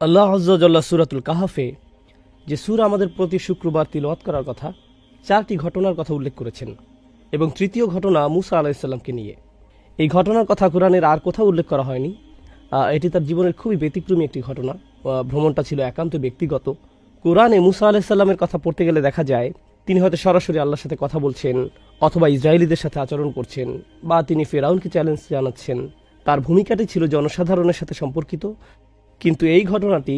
আল্লাহ আয্যা ওয়া জাল্লা সূরাতুল কাহফে যে সূরা আমাদের প্রতি শুক্রবার তিলাওয়াত করার কথা, চারটি ঘটনার কথা উল্লেখ করেছেন এবং তৃতীয় ঘটনা মূসা আলাইহিস সালামকে নিয়ে। এই ঘটনার কথা কোরআনের আর কোথাও উল্লেখ করা হয়নি। এটি তার জীবনের খুবই ব্যতিক্রমী একটি ঘটনা। ভ্রমণটা ছিল একান্ত ব্যক্তিগত। কোরআনে মূসা আলাইহিস সালামের কথা পড়তে গেলে দেখা যায় তিনি হয়তো সরাসরি আল্লাহর সাথে কথা বলছেন, অথবা ইসরায়েলিদের সাথে আচরণ করছেন, বা তিনি ফেরাউনকে চ্যালেঞ্জ জানাচ্ছেন। তার ভূমিকাটি ছিল জনসাধারণের সাথে সম্পর্কিত। কিন্তু এই ঘটনাটি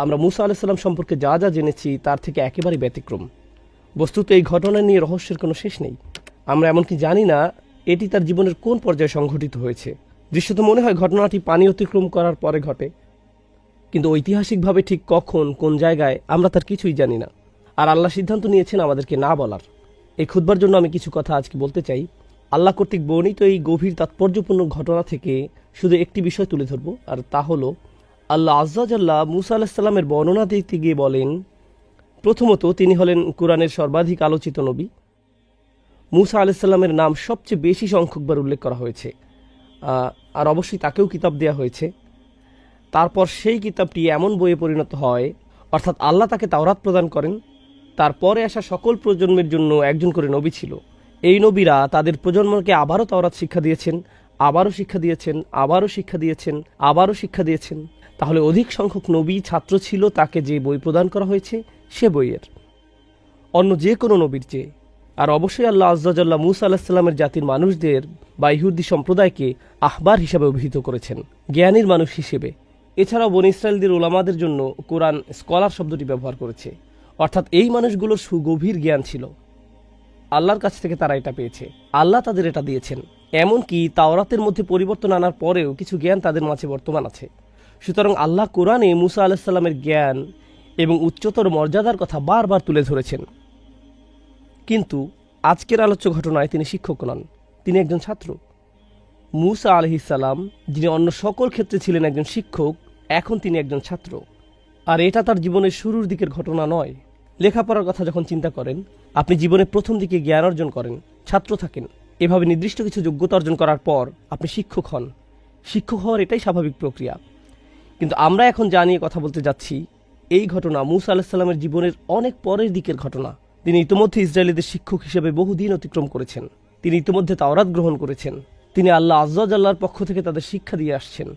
আমরা মূসা আলাইহিস সালাম সম্পর্কে যা যা জেনেছি তার থেকে একেবারে ব্যতিক্রম। বস্তুত এই ঘটনা নিয়ে রহস্যের কোনো শেষ নেই। আমরা এমনকি জানি না এটি তার জীবনের কোন পর্যায়ে সংঘটিত হয়েছে। দৃশ্যত মনে হয় ঘটনাটি পানি অতিক্রম করার পরে ঘটে, কিন্তু ঐতিহাসিকভাবে ঠিক কখন কোন জায়গায় আমরা তার কিছুই জানি না। আর আল্লাহ সিদ্ধান্ত নিয়েছেন আমাদেরকে না বলার। এই খুতবার জন্য আমি কিছু কথা আজকে বলতে চাই। আল্লাহ কর্তৃক বর্ণিত এই গভীর তাৎপর্যপূর্ণ ঘটনা থেকে শুধু একটি বিষয় তুলে ধরব, আর তা হলো আল্লাহ আয্যা ওয়া জাল্লা মূসা আলাইহিস সালামের বর্ণনা দিতে গিয়ে বলেন, প্রথমত তিনি হলেন কোরআনের সর্বাধিক আলোচিত নবী। মূসা আলাইহিস সালামের নাম সবচেয়ে বেশি সংখ্যকবার উল্লেখ করা হয়েছে, আর অবশ্যই তাকেও কিতাব দেওয়া হয়েছে। তারপর সেই কিতাবটি এমন বইয়ে পরিণত হয়, অর্থাৎ আল্লাহ তাকে তাওরাত প্রদান করেন। তারপরে আসা সকল প্রজন্মের জন্য একজন করে নবী ছিল। এই নবীরা তাদের প্রজন্মকে আবারও তাওরাত শিক্ষা দিয়েছেন, আবারও শিক্ষা দিয়েছেন, আবারও শিক্ষা দিয়েছেন, আবারও শিক্ষা দিয়েছেন। তাহলে অধিক সংখ্যক নবী ছাত্র ছিল তাকে যে বই প্রদান করা হয়েছে সে বইয়ের, অন্য যে কোনো নবীর চেয়ে। আর অবশ্যই আল্লাহ আয্যা ওয়া জাল্লা মূসা আলাইহিস সালামের জাতির মানুষদের বা ইহুদি সম্প্রদায়কে আহবার হিসাবে অভিহিত করেছেন, জ্ঞানীর মানুষ হিসেবে। এছাড়াও বনী ইসরায়েলদের উলামাদের জন্য কোরআন স্কলার শব্দটি ব্যবহার করেছে, অর্থাৎ এই মানুষগুলোর সুগভীর জ্ঞান ছিল। আল্লাহর কাছ থেকে তারা এটা পেয়েছে, আল্লাহ তাদের এটা দিয়েছেন। এমনকি তাওরাতের মধ্যে পরিবর্তন আনার পরেও কিছু জ্ঞান তাদের মাঝে বর্তমান আছে। সুতরাং আল্লাহ কোরআনে মূসা আলাইহিস সালামের জ্ঞান এবং উচ্চতর মর্যাদার কথা বারবার তুলে ধরেছেন। কিন্তু আজকের আলোচ্য ঘটনায় তিনি শিক্ষক নন, তিনি একজন ছাত্র। মূসা আলাইহিস সালাম, যিনি অন্য সকল ক্ষেত্রে ছিলেন একজন শিক্ষক, এখন তিনি একজন ছাত্র। আর এটা তার জীবনের শুরুর দিকের ঘটনা নয়। লেখাপড়ার কথা যখন চিন্তা করেন, আপনি জীবনে প্রথম দিকে জ্ঞান অর্জন করেন, ছাত্র থাকেন, এভাবে নির্দিষ্ট কিছু যোগ্যতা অর্জন করার পর আপনি শিক্ষক হন। শিক্ষক হওয়ার এটাই স্বাভাবিক প্রক্রিয়া। কিন্তু আমরা এখন যা নিয়ে কথা বলতে যাচ্ছি, এই ঘটনা মূসা আলাইহিস সালামের জীবনের অনেক পরের দিকের ঘটনা। তিনি ইতিমধ্যে ইসরায়েলিদের শিক্ষক হিসেবে বহুদিন অতিক্রম করেছেন। তিনি ইতিমধ্যে তাওরাত গ্রহণ করেছেন। তিনি আল্লাহ আয্যা ওয়া জাল্লার পক্ষ থেকে তাদের শিক্ষা দিয়ে আসছেন।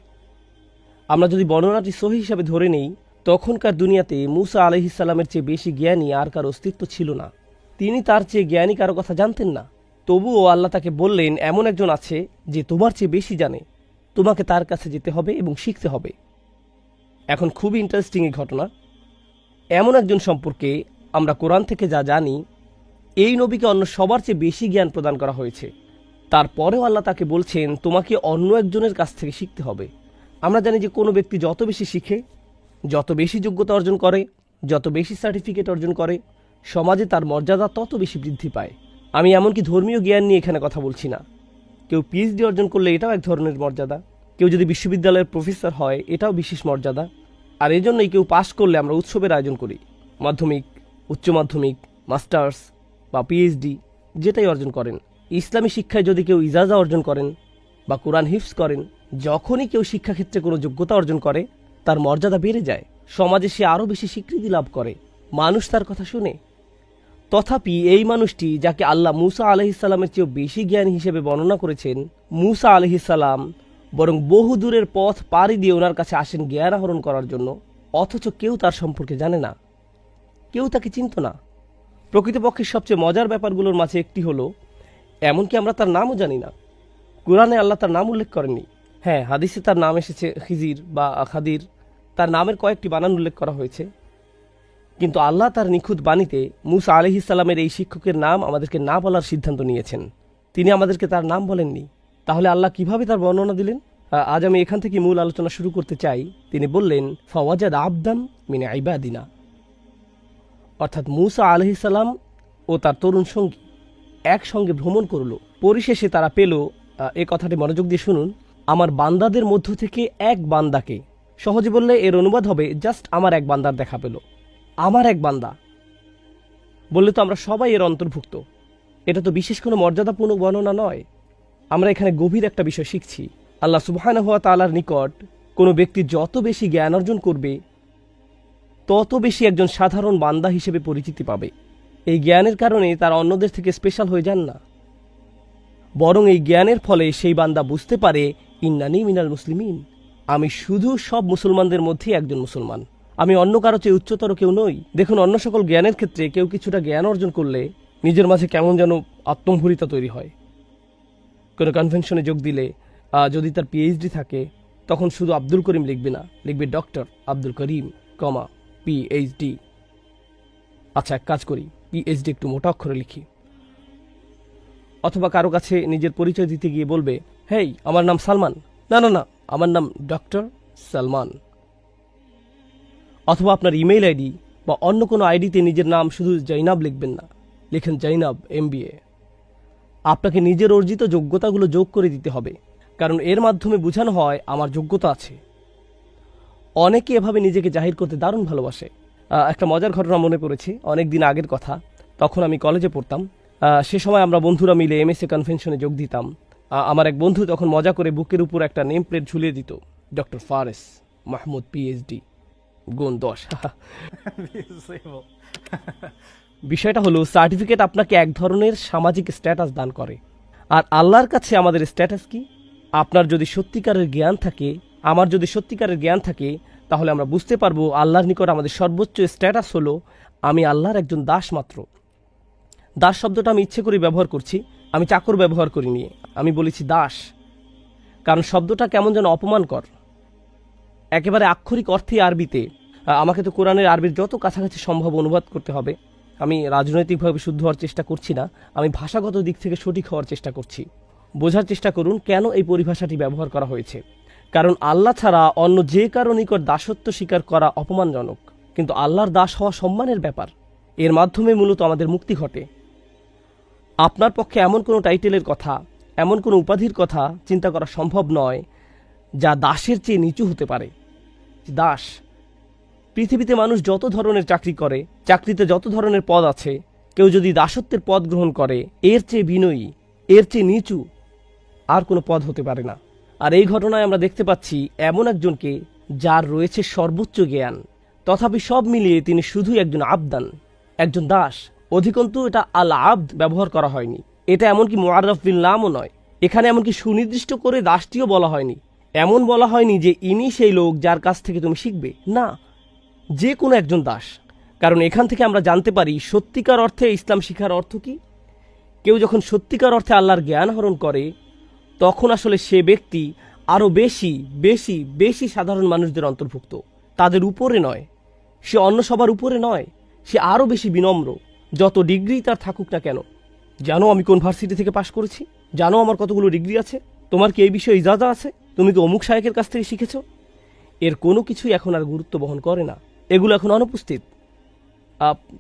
আমরা যদি বর্ণনাটি সহিহ হিসাবে ধরে নেই, তখনকার দুনিয়াতে মূসা আলাইহিস সালামের চেয়ে বেশি জ্ঞানী আর কার অস্তিত্ব ছিল না। তিনি তার চেয়ে জ্ঞানী কারো কথা জানতেন না। তবুও আল্লাহ তাকে বললেন, এমন একজন আছে যে তোমার চেয়ে বেশি জানে, তোমাকে তার কাছে যেতে হবে এবং শিখতে হবে। এখন খুবই ইন্টারেস্টিং এই ঘটনা। এমন একজন সম্পর্কে আমরা কোরআন থেকে যা জানি, এই নবীকে অন্য সবার চেয়ে বেশি জ্ঞান প্রদান করা হয়েছে। তারপরেও আল্লাহ তাকে বলছেন তোমাকে অন্য একজনের কাছ থেকে শিখতে হবে। আমরা জানি যে কোনো ব্যক্তি যত বেশি শিখে, যত বেশি যোগ্যতা অর্জন করে, যত বেশি সার্টিফিকেট অর্জন করে, সমাজে তার মর্যাদা তত বেশি বৃদ্ধি পায়। আমি এমনকি ধর্মীয় জ্ঞান নিয়ে এখানে কথা বলছি না। কেউ পিএইচডি অর্জন করলে এটাও এক ধরনের মর্যাদা। কেউ যদি বিশ্ববিদ্যালয়ের প্রফেসর হয় এটাও বিশেষ মর্যাদা। আর এই জন্যই কেউ পাশ করলে আমরা উৎসবের আয়োজন করি। মাধ্যমিক, উচ্চ মাধ্যমিক, মাস্টার্স বা পিএইচডি যেটাই অর্জন করেন। ইসলামী শিক্ষায় যদি কেউ ইজাজা অর্জন করেন বা কোরআন হিফজ করেন, যখনই কেউ শিক্ষাক্ষেত্রে কোনো যোগ্যতা অর্জন করে তার মর্যাদা বেড়ে যায়, সমাজে সে আরও বেশি স্বীকৃতি লাভ করে, মানুষ তার কথা শুনে। তথাপি এই মানুষটি যাকে আল্লাহ মূসা আলাইহিস সালামের চেয়েও বেশি জ্ঞানী হিসেবে বর্ণনা করেছেন, মূসা আলাইহিস সালাম বরং বহু দূরের পথ পাড়ি দিয়ে ওনার কাছে আসেন জ্ঞান আহরণ করার জন্য, অথচ কেউ তার সম্পর্কে জানে না, কেউ তাকে চিনত না। প্রকৃতপক্ষে সবচেয়ে মজার ব্যাপারগুলোর মাঝে একটি হলো, এমনকি আমরা তার নামও জানি না। কোরআনে আল্লাহ তার নাম উল্লেখ করেননি। হ্যাঁ, হাদিসে তার নাম এসেছে খিজির বা খাদির, তার নামের কয়েকটি বানান উল্লেখ করা হয়েছে। কিন্তু আল্লাহ তার নিখুঁত বাণীতে মূসা আলাইহিস সালামের এই শিক্ষকের নাম আমাদেরকে না বলার সিদ্ধান্ত নিয়েছেন। তিনি আমাদেরকে তার নাম বলেননি। তাহলে আল্লাহ কিভাবে তার বর্ণনা দিলেন? আজ আমি এখান থেকে মূল আলোচনা শুরু করতে চাই। তিনি বললেন, ফাওয়াজাদ আবদাম মিন ইবাদিনা, অর্থাৎ মূসা আলাইহিস সালাম ও তার তরুণ সঙ্গী একসঙ্গে ভ্রমণ করল। পরিশেষে তারা পেল, এ কথাটি মনোযোগ দিয়ে শুনুন, আমার বান্দাদের মধ্য থেকে এক বান্দাকে। সহজে বললে এর অনুবাদ হবে জাস্ট আমার এক বান্দার দেখা পেল। আমার এক বান্দা বললে তো আমরা সবাই এর অন্তর্ভুক্ত। এটা তো বিশেষ কোনো মর্যাদাপূর্ণ বর্ণনা নয়। আমরা এখানে গভীর একটা বিষয় শিখছি। আল্লাহ সুবহানাহু ওয়া তাআলার নিকট কোনো ব্যক্তি যত বেশি জ্ঞান অর্জন করবে তত বেশি একজন সাধারণ বান্দা হিসেবে পরিচিতি পাবে। এই জ্ঞানের কারণে তারা অন্যদের থেকে স্পেশাল হয়ে যান না, বরং এই জ্ঞানের ফলে সেই বান্দা বুঝতে পারে ইন্নানি মিনাল মুসলিমিন, আমি শুধু সব মুসলমানদের মধ্যেই একজন মুসলমান, আমি অন্য কারো চেয়ে উচ্চতর কেউ নই। দেখুন, অন্য সকল জ্ঞানের ক্ষেত্রে কেউ কিছুটা জ্ঞান অর্জন করলে নিজের মাঝে কেমন যেন আত্মম্ভরিতা তৈরি হয়। কোনো কনভেনশনে যোগ দিলে যদি তার পিএইচডি থাকে, তখন শুধু আব্দুল করিম লিখবে না, লিখবে ডক্টর আব্দুল করিম, পিএইচডি। আচ্ছা, এক কাজ করি, পিএইচডি একটু মোটা অক্ষরে লিখি। অথবা কারো কাছে নিজের পরিচয় দিতে গিয়ে বলবে, হেই, আমার নাম সালমান। না না না, আমার নাম ডক্টর সালমান। অথবা আপনার ইমেইল আইডি বা অন্য কোনো আইডিতে নিজের নাম শুধু জৈনাব লিখবেন না, লিখেন জৈনাব MBA। আপনাকে নিজের অর্জিত যোগ্যতাগুলো যোগ করে দিতে হবে, কারণ এর মাধ্যমে বোঝানো হয় আমার যোগ্যতা আছে। অনেকে এভাবে নিজেকে জাহির করতে দারুণ ভালোবাসে। একটা মজার ঘটনা মনে পড়েছে, অনেক দিন আগের কথা। তখন আমি কলেজে পড়তাম। সে সময় আমরা বন্ধুরা মিলে MSA কনভেনশনে যোগ দিতাম। আমার এক বন্ধু তখন মজা করে বুকের উপর একটা নেম প্লেট ঝুলিয়ে দিত, ডক্টর ফারেস মাহমুদ PhD, গুণ 10। বিষয়টা হলো, সার্টিফিকেট আপনাকে এক ধরনের সামাজিক স্ট্যাটাস দান করে। আর আল্লাহর কাছে আমাদের স্ট্যাটাস কি? আপনার যদি সত্যিকারের জ্ঞান থাকে, আমার যদি সত্যিকারের জ্ঞান থাকে, তাহলে আমরা বুঝতে পারবো আল্লাহর নিকট আমাদের সর্বোচ্চ স্ট্যাটাস হলো আমি আল্লাহর একজন দাস মাত্র। দাস শব্দটা আমি ইচ্ছে করে ব্যবহার করছি, আমি চাকর ব্যবহার করিনি, আমি বলেছি দাস, কারণ শব্দটা কেমন যেন অপমানকর। একেবারে আক্ষরিক অর্থে আরবিতে আমাকে তো কোরআনের আরবির যত কাছাকাছি সম্ভব অনুবাদ করতে হবে। আমি রাজনৈতিকভাবে শুদ্ধ হওয়ার চেষ্টা করছি না, আমি ভাষাগত দিক থেকে সঠিক হওয়ার চেষ্টা করছি। বোঝার চেষ্টা করুন কেন এই পরিভাষাটি ব্যবহার করা হয়েছে। কারণ আল্লাহ ছাড়া অন্য যে কারো নিকট দাসত্ব স্বীকার করা অপমানজনক, কিন্তু আল্লাহর দাস হওয়া সম্মানের ব্যাপার। এর মাধ্যমে মূলত আমাদের মুক্তি ঘটে। আপনার পক্ষে এমন কোনো টাইটেলের কথা, এমন কোনো উপাধির কথা চিন্তা করা সম্ভব নয় যা দাসের চেয়ে নিচু হতে পারে। দাস, পৃথিবীতে মানুষ যত ধরনের চাকরি করে, চাকরিতে যত ধরনের পদ আছে, কেউ যদি দাসত্বের পদ গ্রহণ করে, এর চেয়ে বিনয়ী, এর চেয়ে নিচু আর কোনো পদ হতে পারে না। আর এই ঘটনায় আমরা দেখতে পাচ্ছি এমন একজনকে যার রয়েছে সর্বোচ্চ জ্ঞান, তথাপি সব মিলিয়ে তিনি শুধুই একজন আবদান, একজন দাস। অধিকন্তু এটা আল আবদ ব্যবহার করা হয়নি, এটা এমনকি মুআররাফ বিল নামও নয়। এখানে এমনকি সুনির্দিষ্ট করে দাসটিও বলা হয়নি, এমন বলা হয়নি যে ইনি সেই লোক যার কাছ থেকে তুমি শিখবে, না, যে কোনো একজন দাস। কারণ এখান থেকে আমরা জানতে পারি সত্যিকার অর্থে ইসলাম শিখার অর্থ কি। কেউ যখন সত্যিকার অর্থে আল্লাহর জ্ঞান আহরণ করে, তখন আসলে সে ব্যক্তি আরও বেশি বেশি বেশি সাধারণ মানুষদের অন্তর্ভুক্ত, তাদের উপরে নয়, সে অন্য সবার উপরে নয়, সে আরও বেশি বিনম্র, যত ডিগ্রি তার থাকুক না কেন। জানো আমি কোন ভার্সিটি থেকে পাশ করেছি, জানো আমার কতগুলো ডিগ্রি আছে, তোমার কি এই বিষয়ে ইজাজা আছে, তুমি কি অমুক শায়েখের কাছ থেকে শিখেছ, এর কোনো কিছুই এখন আর গুরুত্ব বহন করে না, এগুলো এখন অনুপস্থিত।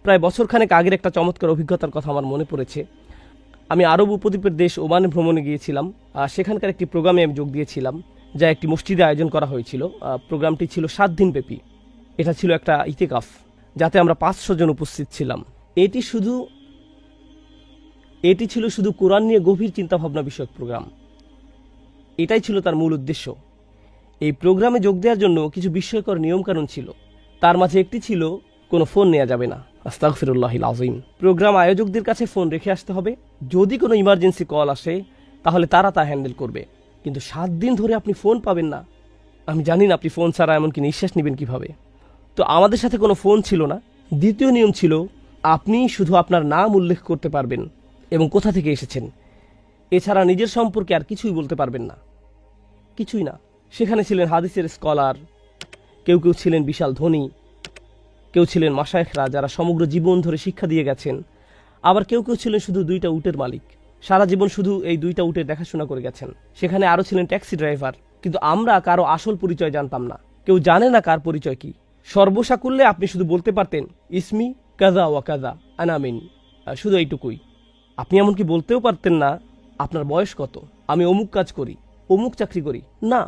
প্রায় বছরখানেক আগের একটা চমৎকার অভিজ্ঞতার কথা আমার মনে পড়েছে। আমি আরব উপদ্বীপের দেশ ওমানে ভ্রমণে গিয়েছিলাম। সেখানকার একটি প্রোগ্রামে আমি যোগ দিয়েছিলাম, যা একটি মসজিদে আয়োজন করা হয়েছিল। প্রোগ্রামটি ছিল 7 দিন ব্যাপী। এটা ছিল একটা ইতিকাফ, যাতে আমরা 500 জন উপস্থিত ছিলাম। এটি ছিল শুধু কোরআন নিয়ে গভীর চিন্তাভাবনা বিষয়ক প্রোগ্রাম। এটাই ছিল তার মূল উদ্দেশ্য। এই প্রোগ্রামে যোগ দেওয়ার জন্য কিছু বিস্ময়কর নিয়মকানুন ছিল। তার মাঝে একটি ছিল, কোনো ফোন নেওয়া যাবে না। আস্তাগফিরুল্লাহিল আযীম। প্রোগ্রাম আয়োজকদের কাছে ফোন রেখে আসতে হবে। যদি কোনো ইমার্জেন্সি কল আসে, তাহলে তারা তা হ্যান্ডেল করবে। কিন্তু 7 দিন ধরে আপনি ফোন পাবেন না। আমি জানি না আপনি ফোন ছাড়া এমনকি নিঃশ্বাস নেবেন কিভাবে। তো আমাদের সাথে কোনো ফোন ছিল না। দ্বিতীয় নিয়ম ছিল, আপনি শুধু আপনার নাম উল্লেখ করতে পারবেন এবং কোথা থেকে এসেছেন, এছাড়া নিজের সম্পর্কে আর কিছুই বলতে পারবেন না, কিছুই না। সেখানে ছিলেন হাদিসের স্কলার, কেউ কেউ ছিলেন বিশাল ধনী, কেউ ছিলেন মাশায়েখরা যারা সমগ্র জীবন ধরে শিক্ষা দিয়ে গেছেন, আবার কেউ কেউ ছিলেন শুধু 2টা উটের মালিক, সারা জীবন শুধু এই 2টা উটের দেখাশোনা করে গেছেন। সেখানে আরও ছিলেন ট্যাক্সি ড্রাইভার। কিন্তু আমরা কারো আসল পরিচয় জানতাম না, কেউ জানে না কার পরিচয় কি। সর্বসাকুল্যে আপনি শুধু বলতে পারতেন, ইসমি কাজা ওয়া কাজা আনামিন, শুধু এইটুকুই। আপনি এমনকি বলতেও পারতেন না আপনার বয়স কত, আমি অমুক কাজ করি, অমুক চাকরি করি, না।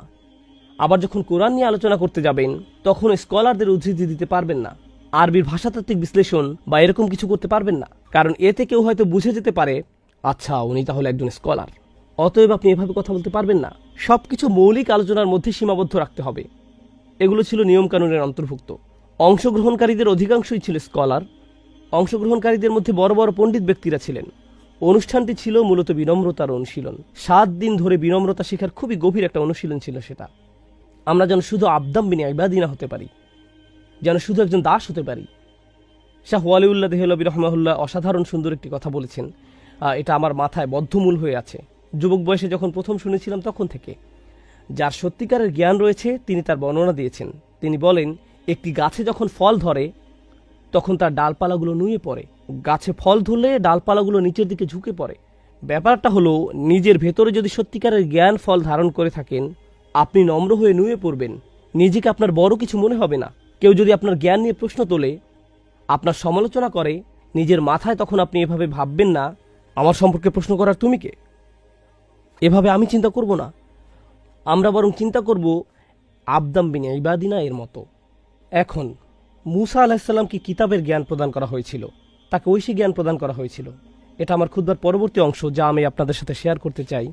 আবার যখন কোরআন নিয়ে আলোচনা করতে যাবেন, তখন স্কলারদের উদ্ধৃতি দিতে পারবেন না, আরবির ভাষাতাত্ত্বিক বিশ্লেষণ বা এরকম কিছু করতে পারবেন না, কারণ এতে কেউ হয়তো বুঝে যেতে পারে, আচ্ছা উনি তাহলে একজন স্কলার। অতএব আপনি এভাবে কথা বলতে পারবেন না। সবকিছু মৌলিক আলোচনার মধ্যে সীমাবদ্ধ রাখতে হবে। এগুলো ছিল নিয়মকানুনের অন্তর্ভুক্ত। অংশগ্রহণকারীদের অধিকাংশই ছিল স্কলার। অংশগ্রহণকারীদের মধ্যে বড় বড় পণ্ডিত ব্যক্তিরা ছিলেন। অনুষ্ঠানটি ছিল মূলত বিনম্রতার অনুশীলন। 7 দিন ধরে বিনম্রতা শেখার খুবই গভীর একটা অনুশীলন ছিল সেটা। আমরা যেন শুধু আবদাম বিন ইবাদিনা হতে পারি, যেন শুধু একজন দাস হতে পারি। শাহ ওয়ালিউল্লাহ দেহলভী রহমাহুল্লাহ অসাধারণ সুন্দর একটি কথা বলেছেন, এটা আমার মাথায় বদ্ধমূল হয়ে আছে। যুবক বয়সে যখন প্রথম শুনেছিলাম তখন থেকে। যার সত্যিকারের জ্ঞান রয়েছে তিনি তার বর্ণনা দিয়েছেন। তিনি বলেন, একটি গাছে যখন ফল ধরে তখন তার ডালপালাগুলো নুয়ে পড়ে। গাছে ফল ধরলে ডালপালাগুলো নিচের দিকে ঝুঁকে পড়ে। ব্যাপারটা হলো, নিজের ভেতরে যদি সত্যিকারের জ্ঞান ফল ধারণ করে থাকেন, আপনি নম্র হয়ে নুয়ে পড়বেন। নিজেকে আপনার বড় কিছু মনে হবে না। কেউ যদি আপনার জ্ঞান নিয়ে প্রশ্ন তোলে, আপনার সমালোচনা করে, নিজের মাথায় তখন আপনি এভাবে ভাববেন না, আমার সম্পর্কে প্রশ্ন করার তুমি কে? এভাবে আমি চিন্তা করব না। আমরা বরং চিন্তা করব আবদাম বিন ইবাদিনা এর মতো। এখন মূসা আলাইহিসসালামকে কিতাবের জ্ঞান প্রদান করা হয়েছিল, তাকে ঐশী জ্ঞান প্রদান করা হয়েছিল। এটা আমার খুতবার পরবর্তী অংশ, যা আমি আপনাদের সাথে শেয়ার করতে চাই।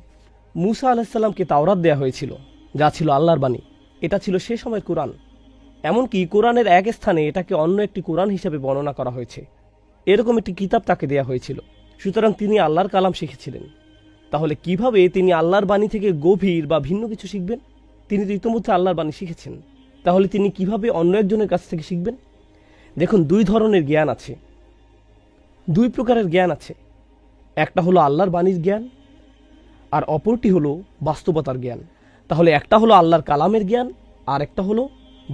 মূসা আলাইহিসসালামকে তাওরাত দেয়া হয়েছিল, যা ছিল আল্লাহর বাণী। এটা ছিল সে সময়ের কোরআন। এমনকি কোরআনের এক স্থানে এটাকে অন্য একটি কোরআন হিসেবে বর্ণনা করা হয়েছে। এরকম একটি কিতাব তাকে দেয়া হয়েছিল। সুতরাং তিনি আল্লাহর কালাম শিখেছিলেন। তাহলে কিভাবে তিনি আল্লাহর বাণী থেকে গভীর বা ভিন্ন কিছু শিখবেন? তিনি তো ইতিমধ্যে আল্লাহর বাণী শিখেছেন। তাহলে তিনি কিভাবে অন্য একজনের কাছ থেকে শিখবেন? দেখুন, 2 ধরনের জ্ঞান আছে, 2 প্রকারের জ্ঞান আছে। একটা হলো আল্লাহর বাণীর জ্ঞান, আর অপরটি হলো বাস্তবতার জ্ঞান। তাহলে একটা হলো আল্লাহর কালামের জ্ঞান, আর একটা হলো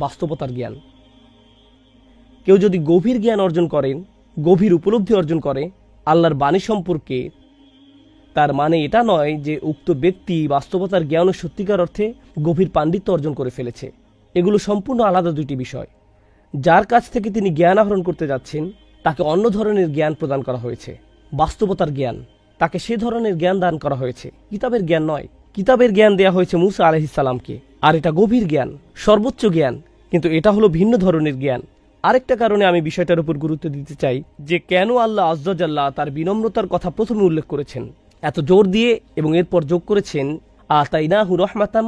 বাস্তবতার জ্ঞান। কেউ যদি গভীর জ্ঞান অর্জন করেন, গভীর উপলব্ধি অর্জন করে আল্লাহর বাণী সম্পর্কে, তার মানে এটা নয় যে উক্ত ব্যক্তি বাস্তবতার জ্ঞান ও সত্যিকার অর্থে গভীর পাণ্ডিত্য অর্জন করে ফেলেছে। এগুলো সম্পূর্ণ আলাদা 2টি বিষয়। যার কাছ থেকে তিনি জ্ঞান আহরণ করতে যাচ্ছেন তাকে অন্য ধরনের জ্ঞান প্রদান করা হয়েছে, বাস্তবতার জ্ঞান। তাকে সে ধরনের জ্ঞান দান করা হয়েছে, কিতাবের জ্ঞান নয়। কিতাবের জ্ঞান দেয়া হয়েছে মূসা আলাইহিসসালামকে, আর এটা গভীর জ্ঞান, সর্বোচ্চ জ্ঞান, কিন্তু এটা হলো ভিন্ন ধরনের জ্ঞান। আরেকটা কারণে আমি বিষয়টার উপর গুরুত্ব দিতে চাই যে কেন আল্লাহ আযজা জাল্লা তার বিনম্রতার কথা প্রথমে উল্লেখ করেছেন এত জোর দিয়ে, এবং এরপর যোগ করেছেন আতাইনাহু রাহমাতাম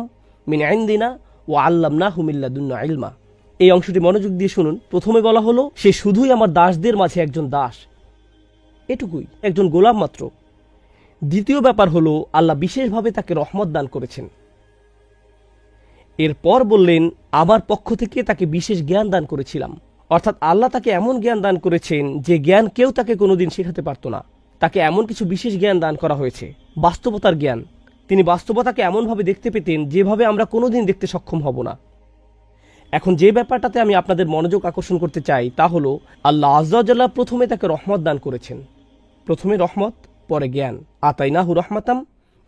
মিন ইনদিনা ওয়া আল্লামনাহু মিন লাদুন্না ইলমা। এই অংশটি মনোযোগ দিয়ে শুনুন। প্রথমে বলা হলো, সে শুধুই আমার দাসদের মাঝে একজন দাস, এটুকুই, একজন গোলাম মাত্র। দ্বিতীয় ব্যাপার হলো, আল্লাহ বিশেষভাবে তাকে রহমত দান করেছেন। এরপর বললেন, আমার পক্ষ থেকে তাকে বিশেষ জ্ঞান দান করেছিলাম। অর্থাৎ আল্লাহ তাকে এমন জ্ঞান দান করেছেন যে জ্ঞান কেউ তাকে কোনোদিন শেখাতে পারত না। তাকে এমন কিছু বিশেষ জ্ঞান দান করা হয়েছে, বাস্তবতার জ্ঞান। তিনি বাস্তবতাকে এমনভাবে দেখতে পেতেন যেভাবে আমরা কোনোদিন দেখতে সক্ষম হব না। এখন যে ব্যাপারটাতে আমি আপনাদের মনোযোগ আকর্ষণ করতে চাই তা হলো, আল্লাহ আযজা ওয়া জাল্লা প্রথমে তাকে রহমত দান করেছেন। প্রথমে রহমত, পরে জ্ঞান। আতাইনাহু রাহমাতাম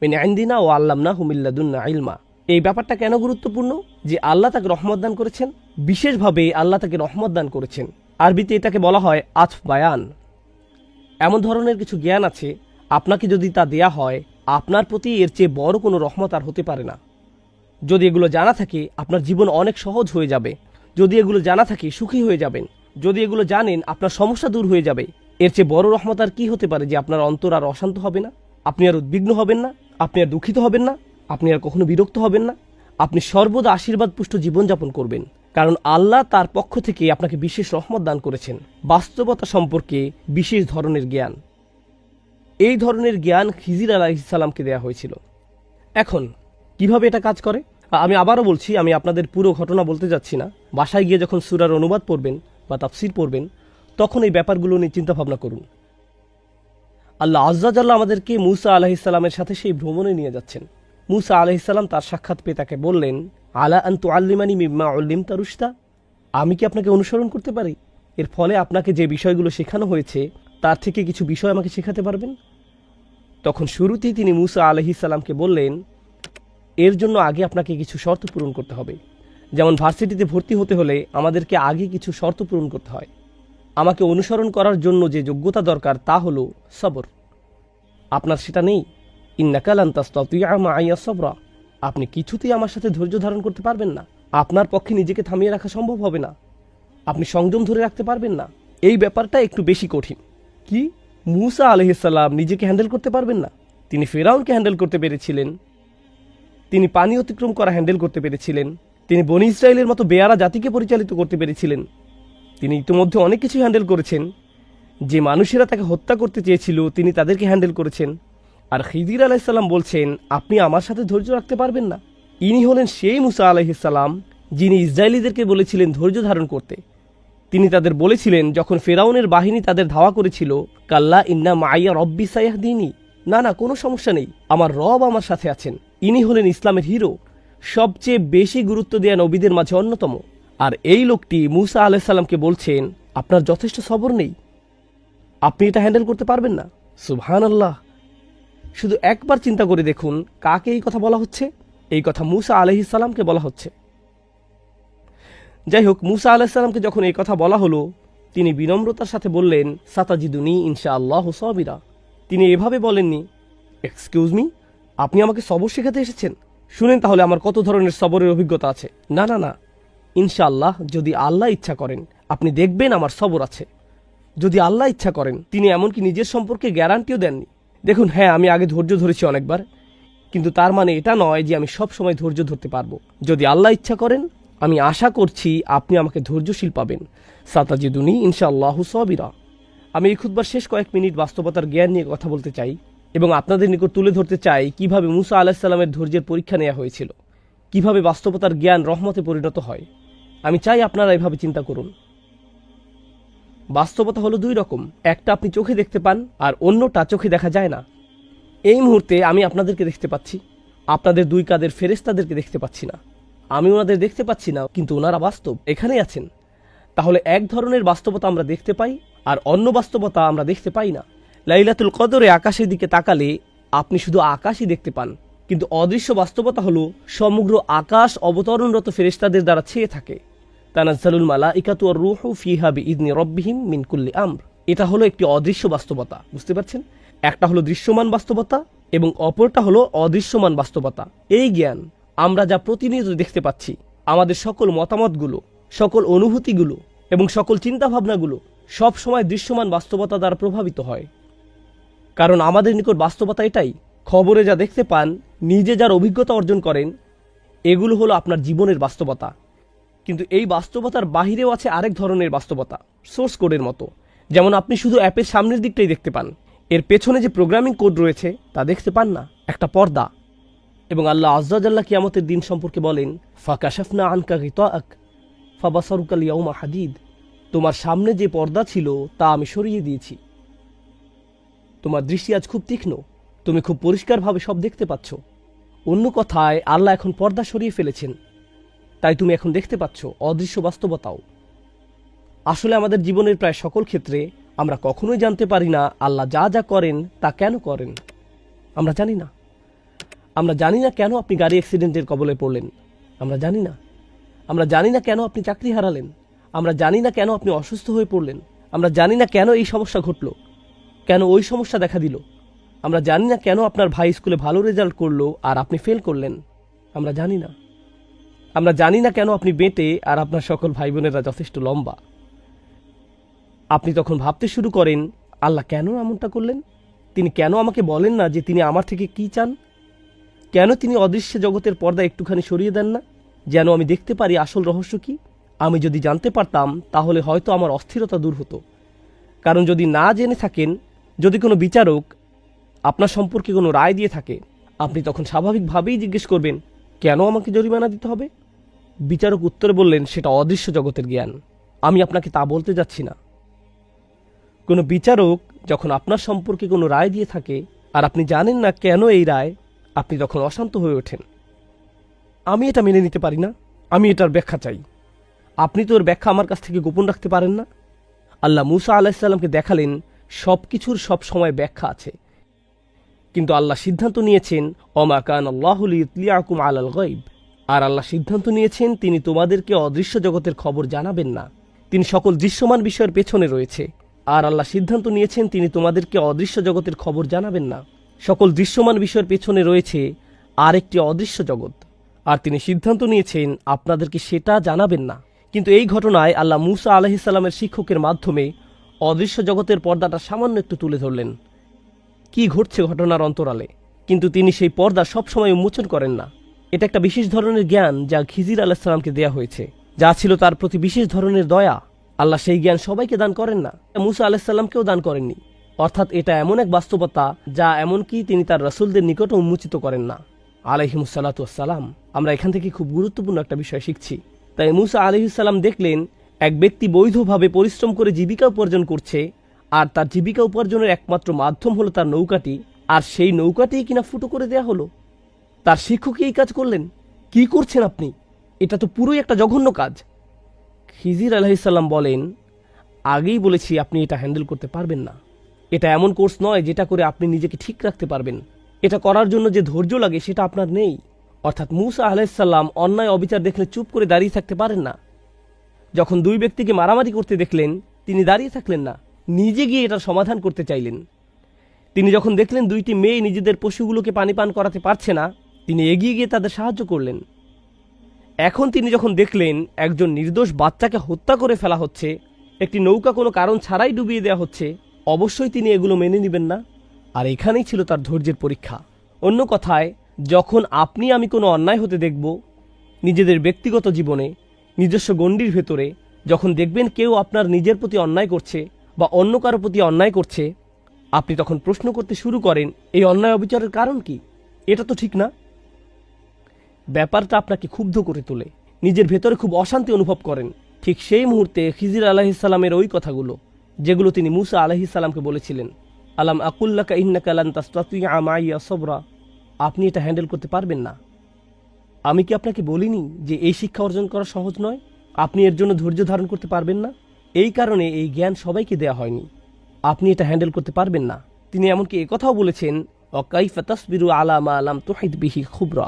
মিন ইনদিনা ওয়া আল্লামনাহু মিন লাদুন্না ইলমা। এই ব্যাপারটা কেন গুরুত্বপূর্ণ যে আল্লাহ তাকে রহমত দান করেছেন? বিশেষভাবে আল্লাহ তাকে রহমত দান করেছেন। আরবিতে এটাকে বলা হয় আতফ বায়ান। এমন ধরনের কিছু জ্ঞান আছে, আপনাকে যদি তা দেয়া হয়, আপনার প্রতি এর চেয়ে বড় কোনো রহমত আর হতে পারে না। যদি এগুলো জানা থাকে, আপনার জীবন অনেক সহজ হয়ে যাবে। যদি এগুলো জানা থাকে, সুখী হয়ে যাবেন। যদি এগুলো জানেন, আপনার সমস্যা দূর হয়ে যাবে। এর চেয়ে বড় রহমত আর কি হতে পারে যে আপনার অন্তর আর অশান্ত হবে না, আপনি আর উদ্বিগ্ন হবেন না, আপনি আর দুঃখিত হবেন না, আপনি আর কখনো বিরক্ত হবেন না। আপনি সর্বদা আশীর্বাদ পুষ্ট জীবনযাপন করবেন, কারণ আল্লাহ তার পক্ষ থেকে আপনাকে বিশেষ রহমত দান করেছেন, বাস্তবতা সম্পর্কে বিশেষ ধরনের জ্ঞান। এই ধরনের জ্ঞান খিজির আলাইহিসসালামকে দেয়া হয়েছিল। এখন কিভাবে এটা কাজ করে আমি আবারও বলছি, আমি আপনাদের পুরো ঘটনা বলতে যাচ্ছি না। বাসায় গিয়ে যখন সূরার অনুবাদ পড়বেন বা তাফসীর পড়বেন, তখন এই ব্যাপারগুলো নিয়ে চিন্তা ভাবনা করুন। আল্লাহ আযজা জাল্লা আমাদেরকে মূসা আলাইহিসসালামের সাথে সেই ভ্রমণে নিয়ে যাচ্ছেন। মূসা আলাইহিসসালাম তার সাক্ষাৎ পেয়ে তাকে বললেন, আলা আন তুআল্লিমানি মিম্মা উল্লিমতা রুশদা, আমি কি আপনাকে অনুসরণ করতে পারি? এর ফলে আপনাকে যে বিষয়গুলো শেখানো হয়েছে তার থেকে কিছু বিষয় আমাকে শেখাতে পারবেন? তখন শুরুতেই তিনি মূসা আলাইহিসসালামকে বললেন, এর জন্য আগে আপনাকে কিছু শর্ত পূরণ করতে হবে। যেমন ভার্সিটিতে ভর্তি হতে হলে আমাদেরকে আগে কিছু শর্ত পূরণ করতে হয়। আমাকে অনুসরণ করার জন্য যে যোগ্যতা দরকার তা হলো সবর। আপনার সেটা নেই। ইন্নাকা লান তাসতাতিআ মাইয়া সবরা, আপনি কিছুতেই আমার সাথে ধৈর্য ধারণ করতে পারবেন না। আপনার পক্ষে নিজেকে থামিয়ে রাখা সম্ভব হবে না। আপনি সংযম ধরে রাখতে পারবেন না। এই ব্যাপারটা একটু বেশি কঠিন। কি? মূসা আলাইহিসসালাম নিজেকে হ্যান্ডেল করতে পারবেন না? তিনি ফেরাউনকে হ্যান্ডেল করতে পেরেছিলেন, তিনি পানি অতিক্রম করা হ্যান্ডেল করতে পেরেছিলেন, তিনি বনি ইসরায়েলের মতো বেয়ারা জাতিকে পরিচালিত করতে পেরেছিলেন, তিনি ইতিমধ্যে অনেক কিছু হ্যান্ডেল করেছেন। যে মানুষেরা তাকে হত্যা করতে চেয়েছিল তিনি তাদেরকে হ্যান্ডেল করেছেন। আর খিজির আলাইহিসসালাম বলছেন, আপনি আমার সাথে ধৈর্য রাখতে পারবেন না? ইনি হলেন সেই মুসা আলাইহিসসালাম যিনি ইসরায়েলিদেরকে বলেছিলেন ধৈর্য ধারণ করতে। তিনি তাদের বলেছিলেন যখন ফেরাউনের বাহিনী তাদের ধাওয়া করেছিল, কাল্লা ইন্না মাইয়া রব্বি সায়াহদিনী, না না কোনো সমস্যা নেই, আমার রব আমার সাথে আছেন। ইনি হলেন ইসলামের হিরো, সবচেয়ে বেশি গুরুত্ব দেয়া নবীদের মাঝে অন্যতম। আর এই লোকটি মুসা আলাইহিসসালামকে বলছেন, আপনার যথেষ্ট সবর নেই, আপনি এটা হ্যান্ডেল করতে পারবেন না। সুবহানাল্লাহ। শুধু একবার চিন্তা করে দেখুন, কাকে এই কথা বলা হচ্ছে? এই কথা মুসা আলাইহিসসালামকে বলা হচ্ছে। যাই হোক, মুসা আলাইহিসসালামকে যখন এই কথা বলা হলো, তিনি বিনম্রতার সাথে বললেন, সাতাজিদুনি ইনশাআল্লাহ সাবিরা। তিনি এভাবে বলেননি, এক্সকিউজ মি, আপনি আমাকে সবর শেখাতে এসেছেন? শুনেন তাহলে আমার কত ধরনের সবরের অভিজ্ঞতা আছে। না না না, ইনশাআল্লাহ, যদি আল্লাহ ইচ্ছা করেন আপনি দেখবেন আমার সবর আছে। যদি আল্লাহ ইচ্ছা করেন। তিনি এমনকি নিজের সম্পর্কে গ্যারান্টিও দেননি। দেখুন, হ্যাঁ আমি আগে ধৈর্য ধরেছি অনেকবার, কিন্তু তার মানে এটা নয় যে আমি সব সময় ধৈর্য ধরতে পারবো। যদি আল্লাহ ইচ্ছা করেন, আমি আশা করছি আপনি আমাকে ধৈর্যশীল পাবেন। সাতাজিদুনি ইনশাআল্লাহ সাবিরা। আমি এই খুতবার শেষ কয়েক মিনিট বাস্তবতার জ্ঞান নিয়ে কথা বলতে চাই এবং আপনাদের নিকট তুলে ধরতে চাই কিভাবে মুসা আলাইহিসসালামের ধৈর্যের পরীক্ষা নেওয়া হয়েছিল, কিভাবে বাস্তবতার জ্ঞান রহমতে পরিণত হয়। আমি চাই আপনারা এভাবে চিন্তা করুন। বাস্তবতা হলো দুই রকম, একটা আপনি চোখে দেখতে পান আর অন্যটা চোখে দেখা যায় না। এই মুহূর্তে আমি আপনাদেরকে দেখতে পাচ্ছি, আপনাদের দুই কাঁধের ফেরেশতাদেরকে দেখতে পাচ্ছি না। আমি ওনাদের দেখতে পাচ্ছি না, কিন্তু ওনারা বাস্তব, এখানেই আছেন। তাহলে এক ধরনের বাস্তবতা আমরা দেখতে পাই আর অন্য বাস্তবতা আমরা দেখতে পাই না। লাইলাতুল কদরে আকাশের দিকে তাকালে আপনি শুধু আকাশই দেখতে পান, কিন্তু অদৃশ্য বাস্তবতা হলো সমগ্র আকাশ অবতরণরত ফেরেশতাদের দ্বারা ছেয়ে থাকে। তানাজ্জালুল মালাইকাতু ওয়ার রূহু ফিহা বিইذনি রাব্বিহিম মিন কুল্লি আমর। এটা হলো একটি অদৃশ্য বাস্তবতা, বুঝতে পারছেন? একটা হলো দৃশ্যমান বাস্তবতা এবং অপরটা হলো অদৃশ্যমান বাস্তবতা। এই জ্ঞান আমরা যা প্রতিনিয়ত দেখতে পাচ্ছি, আমাদের সকল মতামতগুলো, সকল অনুভূতিগুলো এবং সকল চিন্তাভাবনাগুলো সব সময় দৃশ্যমান বাস্তবতা দ্বারা প্রভাবিত হয়। কারণ আমাদের নিকট বাস্তবতা এটাই, খবরে যা দেখতে পান, নিজে যার অভিজ্ঞতা অর্জন করেন, এগুলো হলো আপনার জীবনের বাস্তবতা। কিন্তু এই বাস্তবতার বাহিরেও আছে আরেক ধরনের বাস্তবতা, সোর্স কোডের মতো। যেমন আপনি শুধু অ্যাপের সামনের দিকটাই দেখতে পান, এর পেছনে যে প্রোগ্রামিং কোড রয়েছে তা দেখতে পান না, একটা পর্দা। এবং আল্লাহ আযজা জাল্লা কিয়ামতের দিন সম্পর্কে বলেন, ফাকাশাফনা আনকা গিতাআক ফাবাসারুকা আল-ইয়াওমা হাদিদ। তোমার সামনে যে পর্দা ছিল তা আমি সরিয়ে দিয়েছি, তোমার দৃষ্টি আজ খুব তীক্ষ্ণ, তুমি খুব পরিষ্কারভাবে সব দেখতে পাচ্ছ। অন্য কথায় আল্লাহ এখন পর্দা সরিয়ে ফেলেছেন, তাই তুমি এখন দেখতে পাচ্ছ অদৃশ্য বাস্তবতাও। আসলে আমাদের জীবনের প্রায় সকল ক্ষেত্রে আমরা কখনোই জানতে পারি না আল্লাহ যা যা করেন তা কেন করেন। আমরা জানি না। আমরা জানি না কেন আপনি গাড়ি অ্যাক্সিডেন্টের কবলে পড়লেন, আমরা জানি না। আমরা জানি না কেন আপনি চাকরি হারালেন, আমরা জানি না কেন আপনি অসুস্থ হয়ে পড়লেন, আমরা জানি না কেন এই সমস্যা ঘটল, কেন ওই সমস্যা দেখা দিল। আমরা জানি না কেন আপনার ভাই স্কুলে ভালো রেজাল্ট করলো আর আপনি ফেল করলেন, আমরা জানি না। আমরা জানি না কেন আপনি বেঁটে আর আপনার সকল ভাই বোনেরা যথেষ্ট লম্বা। আপনি তখন ভাবতে শুরু করেন, আল্লাহ কেন এমনটা করলেন? তিনি কেন আমাকে বলেন না যে তিনি আমার থেকে কি চান? কেন তিনি অদৃশ্য জগতের পর্দা একটুখানি সরিয়ে দেন না, যেন আমি দেখতে পারি আসল রহস্য কি? আমি যদি জানতে পারতাম তাহলে হয়তো আমার অস্থিরতা দূর হতো। কারণ যদি না জেনে থাকেন, যদি কোনো বিচারক আপনার সম্পর্কে কোনো রায় দিয়ে থাকে, আপনি তখন স্বাভাবিকভাবেই জিজ্ঞেস করবেন, কেন আমাকে জরিমানা দিতে হবে? বিচারক উত্তরে বললেন, সেটা অদৃশ্য জগতের জ্ঞান, আমি আপনাকে তা বলতে যাচ্ছি না। কোনো বিচারক যখন আপনার সম্পর্কে কোনো রায় দিয়ে থাকে আর আপনি জানেন না কেন এই রায়, আপনি তখন অশান্ত হয়ে ওঠেন। আমি এটা মেনে নিতে পারি না, আমি এটার ব্যাখ্যা চাই। আপনি তো এর ব্যাখ্যা আমার কাছ থেকে গোপন রাখতে পারেন না। আল্লাহ মুসা আলাইহিসসালামকে দেখালেন সব কিছুর সব সময় ব্যাখ্যা আছে, কিন্তু আল্লাহ সিদ্ধান্ত নিয়েছেন ওমা কানা আল্লাহু লিইতলিআকুম আলাল গায়ব। আর আল্লাহ সিদ্ধান্ত নিয়েছেন তিনি তোমাদেরকে অদৃশ্য জগতের খবর জানাবেন না। তিনি সকল দৃশ্যমান বিষয়ের পেছনে রয়েছে। আর আল্লাহ সিদ্ধান্ত নিয়েছেন তিনি তোমাদেরকে অদৃশ্য জগতের খবর জানাবেন না। সকল দৃশ্যমান বিষয়ের পেছনে রয়েছে আর একটি অদৃশ্য জগৎ, আর তিনি সিদ্ধান্ত নিয়েছেন আপনাদেরকে সেটা জানাবেন না। কিন্তু এই ঘটনায় আল্লাহ মুসা আলাইহিসসালামের শিক্ষকের মাধ্যমে অদৃশ্য জগতের পর্দাটা সামান্য একটু তুলে ধরলেন, কি ঘটছে ঘটনার অন্তরালে। কিন্তু তিনি সেই পর্দা সবসময় উন্মোচন করেন না। এটা একটা বিশেষ ধরনের জ্ঞান যা খিজির আলাইহিস সালামকে দেয়া হয়েছে, যা ছিল তার প্রতি বিশেষ ধরনের দয়া। আল্লাহ সেই জ্ঞান সবাইকে দান করেন না, মুসা আলাইহিসসালামকেও দান করেননি। অর্থাৎ এটা এমন এক বাস্তবতা যা এমনকি তিনি তার রাসূলদের নিকটও উন্মোচিত করেন না আলাইহিমুসসালাতু ওয়াসসালাম। আমরা এখান থেকে খুব গুরুত্বপূর্ণ একটা বিষয় শিখছি। তাই মুসা আলাইহিসসালাম দেখলেন এক ব্যক্তি বৈধভাবে পরিশ্রম করে জীবিকা উপার্জন করছে, আর তার জীবিকা উপার্জনের একমাত্র মাধ্যম হলো তার নৌকাটি, আর সেই নৌকাটিই কিনা ফুটো করে দেয়া হলো। তার শিক্ষকই এই কাজ করলেন। কি করছেন আপনি? এটা তো পুরোই একটা জঘন্য কাজ। খিজির আলাইহিসসালাম বলেন, আগেই বলেছি আপনি এটা হ্যান্ডেল করতে পারবেন না। এটা এমন কোর্স নয় যেটা করে আপনি নিজেকে ঠিক রাখতে পারবেন। এটা করার জন্য যে ধৈর্য লাগে সেটা আপনার নেই। অর্থাৎ মুসা আলাইহিসসালাম অন্যায় অবিচার দেখলে চুপ করে দাঁড়িয়ে থাকতে পারেন না। যখন দুই ব্যক্তিকে মারামারি করতে দেখলেন, তিনি দাঁড়িয়ে থাকলেন না, নিজে গিয়ে এটার সমাধান করতে চাইলেন। তিনি যখন দেখলেন দুইটি মেয়ে নিজেদের পশুগুলোকে পানি পান করাতে পারছে না, তিনি এগিয়ে গিয়ে তাদের সাহায্য করলেন। এখন তিনি যখন দেখলেন একজন নির্দোষ বাচ্চাকে হত্যা করে ফেলা হচ্ছে, একটি নৌকা কোনো কারণ ছাড়াই ডুবিয়ে দেওয়া হচ্ছে, অবশ্যই তিনি এগুলো মেনে নেবেন না। আর এখানেই ছিল তার ধৈর্যের পরীক্ষা। অন্য কথায়, যখন আপনি আমি কোনো অন্যায় হতে দেখব, নিজেদের ব্যক্তিগত জীবনে, নিজস্ব গণ্ডির ভেতরে, যখন দেখবেন কেউ আপনার নিজের প্রতি অন্যায় করছে বা অন্য কারো প্রতি অন্যায় করছে, আপনি তখন প্রশ্ন করতে শুরু করেন, এই অন্যায় অবিচারের কারণ কি? এটা তো ঠিক না। ব্যাপারটা আপনাকে ক্ষুব্ধ করে তোলে, নিজের ভেতরে খুব অশান্তি অনুভব করেন। ঠিক সেই মুহূর্তে খিজির আলাইহিসসালামের ওই কথাগুলো, যেগুলো তিনি মুসা আলাইহিসসালামকে বলেছিলেন, আলাম আকুল্লাকা ইন্নাকা লান তাসতাতিআ মাইয়া সবরা, আপনি এটা হ্যান্ডেল করতে পারবেন না। আমি কি আপনাকে বলিনি যে এই শিক্ষা অর্জন করা সহজ নয়? আপনি এর জন্য ধৈর্য ধারণ করতে পারবেন না। এই কারণে এই জ্ঞান সবাইকে দেয়া হয়নি। আপনি এটা হ্যান্ডেল করতে পারবেন না। তিনি এমনকি একথাও বলেছেন, ওয়াকাইফা তাসবিরু আলা মা লাম তুহিত বিহি খুবরা,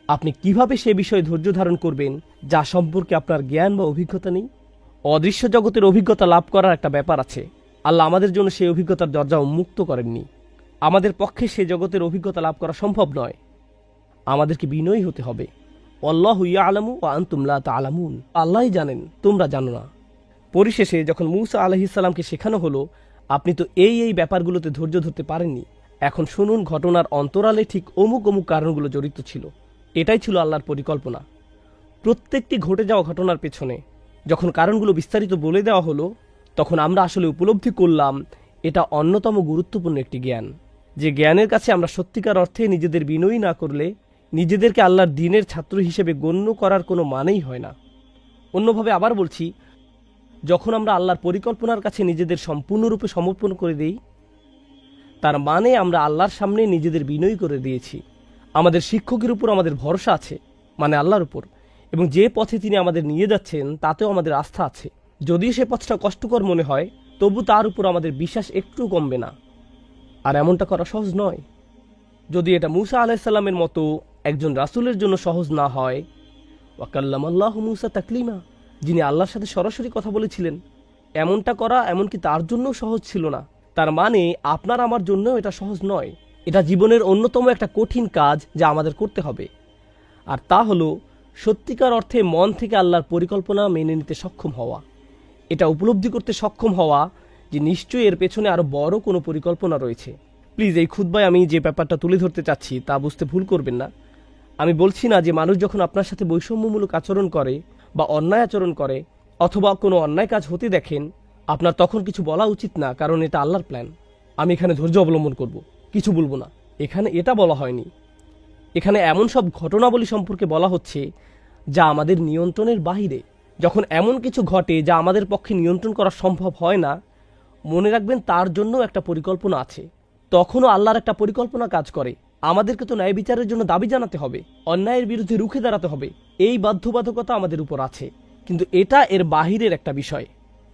আপনি কিভাবে সে বিষয়ে ধৈর্য ধারণ করবেন যা সম্পর্কে আপনার জ্ঞান বা অভিজ্ঞতা নেই? অদৃশ্য জগতের অভিজ্ঞতা লাভ করার একটা ব্যাপার আছে। আল্লাহ আমাদের জন্য সেই অভিজ্ঞতার দরজা উন্মুক্ত করেননি। আমাদের পক্ষে সে জগতের অভিজ্ঞতা লাভ করা সম্ভব নয়। আমাদেরকে বিনয়ী হতে হবে। আল্লাহু ইয়ালামু ওয়া আনতুম লা তা'লামুন, আল্লাহই জানেন, তোমরা জানো না। পরিশেষে যখন মুসা আলাইহিসসালামকে শেখানো হলো, আপনি তো এই ব্যাপারগুলোতে ধৈর্য ধরতে পারেননি, এখন শুনুন ঘটনার অন্তরালে ঠিক অমুক অমুক কারণগুলো জড়িত ছিল। এটাই ছিল আল্লাহর পরিকল্পনা। প্রত্যেকটি ঘটে যাওয়া ঘটনার পেছনে যখন কারণগুলো বিস্তারিত বলে দেওয়া হলো, তখন আমরা আসলে উপলব্ধি করলাম এটা অন্যতম গুরুত্বপূর্ণ একটি জ্ঞান, যে জ্ঞানের কাছে আমরা সত্যিকার অর্থে নিজেদের বিনয়ী না করলে নিজেদেরকে আল্লাহর দ্বীনের ছাত্র হিসেবে গণ্য করার কোনো মানেই হয় না। অন্যভাবে আবার বলছি, যখন আমরা আল্লাহর পরিকল্পনার কাছে নিজেদের সম্পূর্ণরূপে সমর্পণ করে দিই, তার মানে আমরা আল্লাহর সামনে নিজেদের বিনয়ী করে দিয়েছি। আমাদের শিক্ষকের উপর আমাদের ভরসা আছে, মানে আল্লাহর উপর, এবং যে পথে তিনি আমাদের নিয়ে যাচ্ছেন তাতেও আমাদের আস্থা আছে। যদিও সে পথটা কষ্টকর মনে হয়, তবু তার উপর আমাদের বিশ্বাস একটু কমবে না। আর এমনটা করা সহজ নয়। যদি এটা মুসা আলাইহিসসালামের মতো একজন রাসূলের জন্য সহজ না হয়, ওয়াকাল্লামাল্লাহু মুসা তাকলিমা, যিনি আল্লাহর সাথে সরাসরি কথা বলেছিলেন, এমনটা করা এমনকি তার জন্যও সহজ ছিল না। তার মানে আপনার আমার জন্যও এটা সহজ নয়। এটা জীবনের অন্যতম একটা কঠিন কাজ যা আমাদের করতে হবে। আর তা হলো সত্যিকার অর্থে মন থেকে আল্লাহর পরিকল্পনা মেনে নিতে সক্ষম হওয়া। এটা উপলব্ধি করতে সক্ষম হওয়া যে নিশ্চয়ই এর পেছনে আরও বড় কোনো পরিকল্পনা রয়েছে। প্লিজ এই খুতবায় আমি যে ব্যাপারটা তুলে ধরতে চাচ্ছি তা বুঝতে ভুল করবেন না। আমি বলছি না যে মানুষ যখন আপনার সাথে বৈষম্যমূলক আচরণ করে বা অন্যায় আচরণ করে অথবা কোনো অন্যায় কাজ হতে দেখেন, আপনার তখন কিছু বলা উচিত না, কারণ এটা আল্লাহর প্ল্যান। আমি এখানে ধৈর্য অবলম্বন করব, কিছু বলবো না। এখানে এটা বলা হয়নি। এখানে এমন সব ঘটনাবলী সম্পর্কে বলা হচ্ছে যা আমাদের নিয়ন্ত্রণের বাহিরে। যখন এমন কিছু ঘটে যা আমাদের পক্ষে নিয়ন্ত্রণ করা সম্ভব হয় না, মনে রাখবেন তার জন্য একটা পরিকল্পনা আছে। তখনও আল্লাহর একটা পরিকল্পনা কাজ করে। আমাদেরকে তো ন্যায় বিচারের জন্য দাবি জানাতে হবে, অন্যায়ের বিরুদ্ধে রুখে দাঁড়াতে হবে। এই বাধ্যবাধকতা আমাদের উপর আছে, কিন্তু এটা এর বাহিরের একটা বিষয়।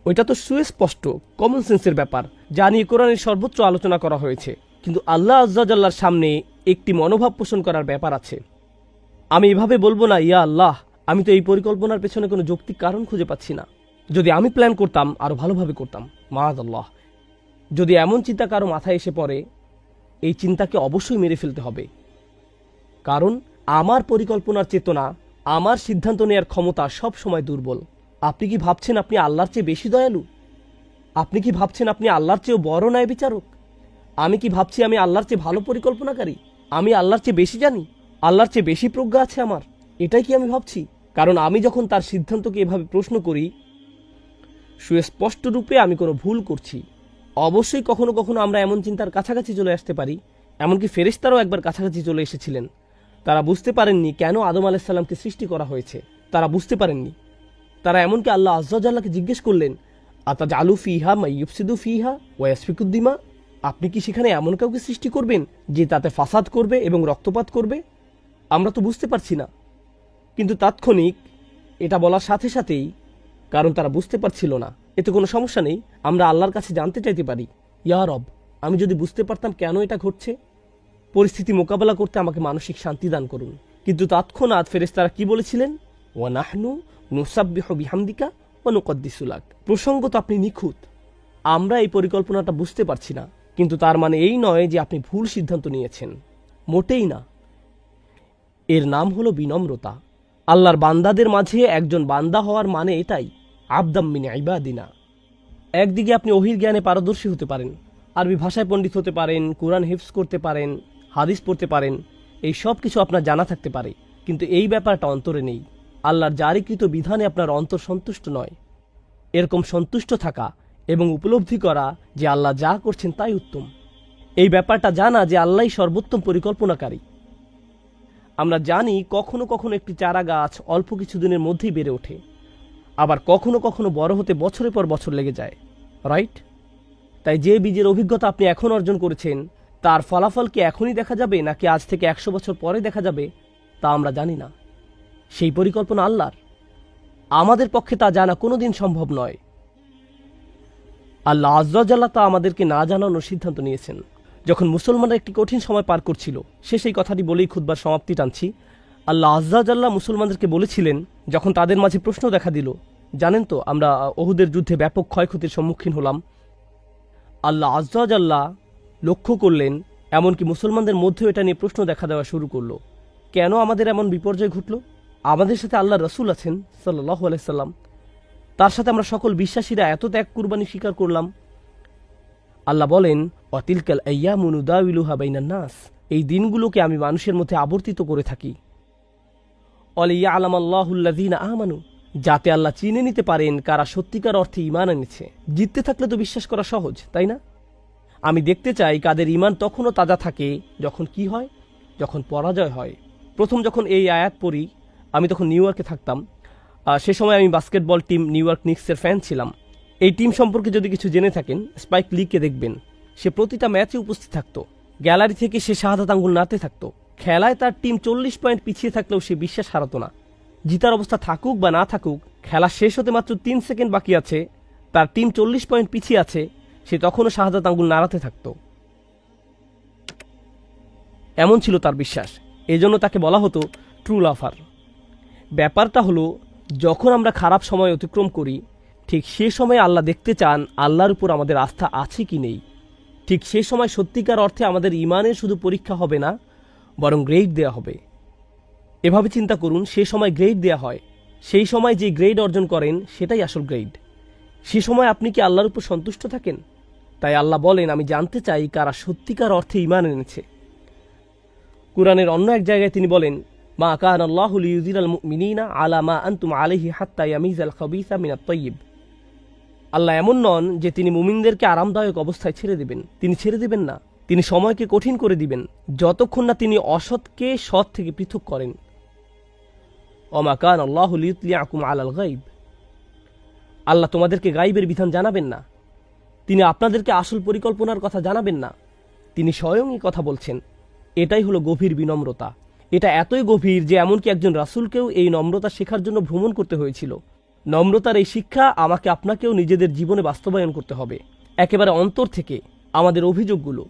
ওইটা তো সুস্পষ্ট কমন সেন্সের ব্যাপার, যা নিয়ে কোরআনের সর্বোচ্চ আলোচনা করা হয়েছে। কিন্তু আল্লাহ আজ্জা জাল্লার সামনে একটি মনোভাব পোষণ করার ব্যাপার আছে। আমি এভাবে বলবো না, ইয়া আল্লাহ, আমি তো এই পরিকল্পনার পেছনে কোনো যৌক্তিক কারণ খুঁজে পাচ্ছি না। যদি আমি প্ল্যান করতাম আরো ভালোভাবে করতাম। মাআযাল্লাহ। যদি এমন চিন্তা কারো মাথায় এসে পড়ে, এই চিন্তাকে অবশ্যই মেরে ফেলতে হবে। কারণ আমার পরিকল্পনার চেতনা, আমার সিদ্ধান্ত নেওয়ার ক্ষমতা সব সময় দুর্বল। আপনি কি ভাবছেন আপনি আল্লাহর চেয়ে বেশি দয়ালু? আপনি কি ভাবছেন আপনি আল্লাহর চেয়েও বড় ন্যায় বিচারক? আমি কি ভাবছি আমি আল্লাহর চেয়ে ভালো পরিকল্পনাকারী? আমি আল্লাহর চেয়ে বেশি জানি, আল্লাহর চেয়ে বেশি প্রজ্ঞা আছে আমার? এটাই কি আমি ভাবছি? কারণ আমি যখন তার সিদ্ধান্তকে এভাবে প্রশ্ন করি, সুস্পষ্ট রূপে আমি কোনো ভুল করছি। অবশ্যই কখনো কখনো আমরা এমন চিন্তার কাছাকাছি চলে আসতে পারি, এমনকি ফেরেশতারাও একবার কাছাকাছি চলে এসেছিলেন। তারা বুঝতে পারেননি কেন আদম আলাইসাল্লামকে সৃষ্টি করা হয়েছে, তারা বুঝতে পারেননি। তারা এমনকি আল্লাহ আজ্জা জাল্লাহকে জিজ্ঞেস করলেন, আতাজআলু ফিহা মাইয়ুফসিদু ফিহা ওয়া ইয়াসফিকুদ দিমা, আপনি কি সেখানে এমন কাউকে সৃষ্টি করবেন যে তাতে ফাসাদ করবে এবং রক্তপাত করবে? আমরা তো বুঝতে পারছি না। কিন্তু তাৎক্ষণিক এটা বলার সাথে সাথেই, কারণ তারা বুঝতে পারছিল না, এতে কোনো সমস্যা নেই, আমরা আল্লাহর কাছে জানতে চাইতে পারি, ইয়া রব, আমি যদি বুঝতে পারতাম কেন এটা ঘটছে, পরিস্থিতি মোকাবেলা করতে আমাকে মানসিক শান্তি দান করুন। কিন্তু তৎক্ষণাৎ ফেরেশতারা কি বলেছিলেন? ওয়া নাহনু নুসাব্বিহু বিহামদিকা ওয়া নুকদ্দিসু লাক, প্রসঙ্গত আপনি নিখুঁত, আমরা এই পরিকল্পনাটা বুঝতে পারছি না, কিন্তু তার মানে এই নয় যে আপনি ভুল সিদ্ধান্ত নিয়েছেন, মোটেই না। এর নাম হলো বিনম্রতা। আল্লাহর বান্দাদের মাঝে একজন বান্দা হওয়ার মানে এটাই, আবদাম মিন ইবাদিনা। একদিকে আপনি ওহীর জ্ঞানে পারদর্শী হতে পারেন, আরবি ভাষায় পণ্ডিত হতে পারেন, কোরআন হিফজ করতে পারেন, হাদিস পড়তে পারেন, এই সব কিছু আপনার জানা থাকতে পারে, কিন্তু এই ব্যাপারটা অন্তরে নেই। আল্লাহর জারিকৃত বিধানে আপনার অন্তর সন্তুষ্ট নয়। এরকম সন্তুষ্ট থাকা এবং উপলব্ধি করা যে আল্লাহ যা করছেন তাই উত্তম, এই ব্যাপারটা জানা যে আল্লাহই সর্বোত্তম পরিকল্পনাকারী। আমরা জানি কখনো কখনো একটি চারা গাছ অল্প কিছুদিনের মধ্যেই বেড়ে ওঠে, আবার কখনো কখনো বড় হতে বছরের পর বছর লেগে যায়, রাইট? তাই যে বীজের অভিজ্ঞতা আপনি এখন অর্জন করেছেন তার ফলাফল কি এখনই দেখা যাবে নাকি আজ থেকে 100 বছর পরে দেখা যাবে তা আমরা জানি না। সেই পরিকল্পনা আল্লাহর, আমাদের পক্ষে তা জানা কোনোদিন সম্ভব নয়। আল্লাহ আজ্জা জাল্লাহ তা আমাদেরকে না জানানোর সিদ্ধান্ত নিয়েছেন। যখন মুসলমানরা একটি কঠিন সময় পার করছিল, সে সেই কথাটি বলেই খুতবার সমাপ্তি টানছি। আল্লাহ আজ্জা জাল্লাহ মুসলমানদেরকে বলেছিলেন, যখন তাদের মাঝে প্রশ্ন দেখা দিল, জানেন তো আমরা উহুদের যুদ্ধে ব্যাপক ক্ষয়ক্ষতির সম্মুখীন হলাম, আল্লাহ আজ্জা জাল্লাহ লক্ষ্য করলেন, এমনকি মুসলমানদের মধ্যেও এটা নিয়ে প্রশ্ন দেখা দেওয়া শুরু করলো, কেন আমাদের এমন বিপর্যয় ঘটল? আমাদের সাথে আল্লাহ রসুল আছেন সাল্লাল্লাহু আলাইহি সাল্লাম, তার সাথে আমরা সকল বিশ্বাসীরা এত ত্যাগ কুরবানি স্বীকার করলাম। আল্লাহ বলেন, ওয়াতিলকাল আইয়ামু নুদাউিলুহা বাইনান নাস, এই দিনগুলোকে আমি মানুষের মধ্যে আবর্তিত করে থাকি। ওয়ালিয়ালামাল্লাহুল্লাযীনা আমানু, যাতে আল্লাহ চিনে নিতে পারেন কারা সত্যিকার অর্থে ঈমান এনেছে। জিততে থাকলে তো বিশ্বাস করা সহজ, তাই না? আমি দেখতে চাই কাদের ঈমান তখনও তাজা থাকে যখন কি হয়, যখন পরাজয় হয়। প্রথম যখন এই আয়াত পড়ি, আমি তখন নিউ ইয়র্কে থাকতাম। সে সময় আমি বাস্কেটবল টিম নিউ ইয়র্ক নিক্সের ফ্যান ছিলাম। এই টিম সম্পর্কে যদি কিছু জেনে থাকেন, স্পাইক লিকে দেখবেন, সে প্রতিটা ম্যাচে উপস্থিত থাকতো, গ্যালারি থেকে সে শাহাদাত আঙ্গুল নাড়তে থাকতো। খেলায় তার টিম 40 পয়েন্ট পিছিয়ে থাকলেও সে বিশ্বাস হারাতো না। জিতার অবস্থা থাকুক বা না থাকুক, খেলা শেষ হতে মাত্র 3 সেকেন্ড বাকি আছে, তার টিম 40 পয়েন্ট পিছিয়ে আছে, সে তখনও শাহাদাত আঙ্গুল নাড়াতে থাকতো। এমন ছিল তার বিশ্বাস, এজন্য তাকে বলা হতো ট্রু লাভার। ব্যাপারটা হলো, যখন আমরা খারাপ সময় অতিক্রম করি, ঠিক সে সময় আল্লাহ দেখতে চান আল্লাহর উপর আমাদের আস্থা আছে কি নেই। ঠিক সে সময় সত্যিকার অর্থে আমাদের ঈমানের শুধু পরীক্ষা হবে না, বরং গ্রেড দেয়া হবে। এভাবে চিন্তা করুন, সে সময় গ্রেড দেয়া হয়, সেই সময় যে গ্রেড অর্জন করেন সেটাই আসল গ্রেড। সে সময় আপনি কি আল্লাহর উপর সন্তুষ্ট থাকেন? তাই আল্লাহ বলেন, আমি জানতে চাই কারা সত্যিকার অর্থে ঈমান এনেছে। কুরআনের অন্য এক জায়গায় তিনি বলেন, মা কানা আল্লাহু লিইউযিরাল মুমিনিনা আলা মা আনতুম আলাইহি হাত্তা ইয়ামিজাল খাবিসা মিনাত তাইয়্যিব। আল্লাহ এমন নন যে তিনি মুমিনদেরকে আরামদায়ক অবস্থায় ছেড়ে দিবেন, তিনি ছেড়ে দিবেন না, তিনি সময়কে কঠিন করে দিবেন যতক্ষণ না তিনি অসৎকে সৎ থেকে পৃথক করেন। ওমা কানা আল্লাহু লিইউতলিআকুম আলাল গায়ব, আল্লাহ তোমাদেরকে গায়বের বিধান জানাবেন না, তিনি আপনাদেরকে আসল পরিকল্পনার কথা জানাবেন না, তিনি স্বয়ংই কথা বলছেন। এটাই হলো গভীর বিনম্রতা। এটা এতই গভীর যে এমনকি একজন রাসূলকেও এই নম্রতা শেখার জন্য ভ্রমণ করতে হয়েছিল। নম্রতার এই শিক্ষা আমাকে আপনাকেও নিজেদের জীবনে বাস্তবায়ন করতে হবে। একেবারে অন্তর থেকে আমাদের অভিযোগগুলো,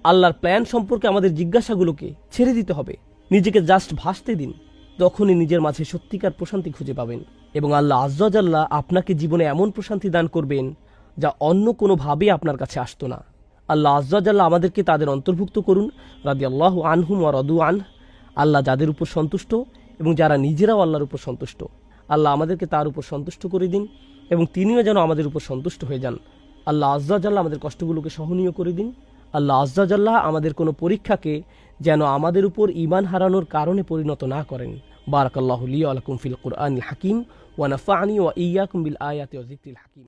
আল্লাহর প্ল্যান সম্পর্কে আমাদের জিজ্ঞাসাগুলোকে ছেড়ে দিতে হবে। নিজেকে জাস্ট ভাসতে দিন, তখনই নিজের মাঝে সত্যিকার প্রশান্তি খুঁজে পাবেন এবং আল্লাহ আজ্জা জাল্লাহ আপনাকে জীবনে এমন প্রশান্তি দান করবেন যা অন্য কোনোভাবে আপনার কাছে আসতো না। আল্লাহ আজ্জা জাল্লাহ আমাদেরকে তাদের অন্তর্ভুক্ত করুন, রাদিয়াল্লাহু আনহুম ওয়া রাদু আনহু। আল্লাহ যাদের উপর সন্তুষ্ট এবং যারা নিজেরাও আল্লাহর উপর সন্তুষ্ট, আল্লাহ আমাদেরকে তার উপর সন্তুষ্ট করে দিন এবং তিনিও যেন আমাদের উপর সন্তুষ্ট হয়ে যান। আল্লাহ আজ্জা জাল্লাহ আমাদের কষ্টগুলোকে সহনীয় করে দিন। আল্লাহ আজ্জা জাল্লাহ আমাদের কোনো পরীক্ষাকে যেন আমাদের উপর ঈমান হারানোর কারণে পরিণত না করেন। বারাকাল্লাহু লি ওয়া লাকুম ফিল কুরআনিল হাকিম ওয়া নাফা'নি ওয়া ইয়্যাকুম বিল আয়াতি ওয়া যিকরিল হাকিম।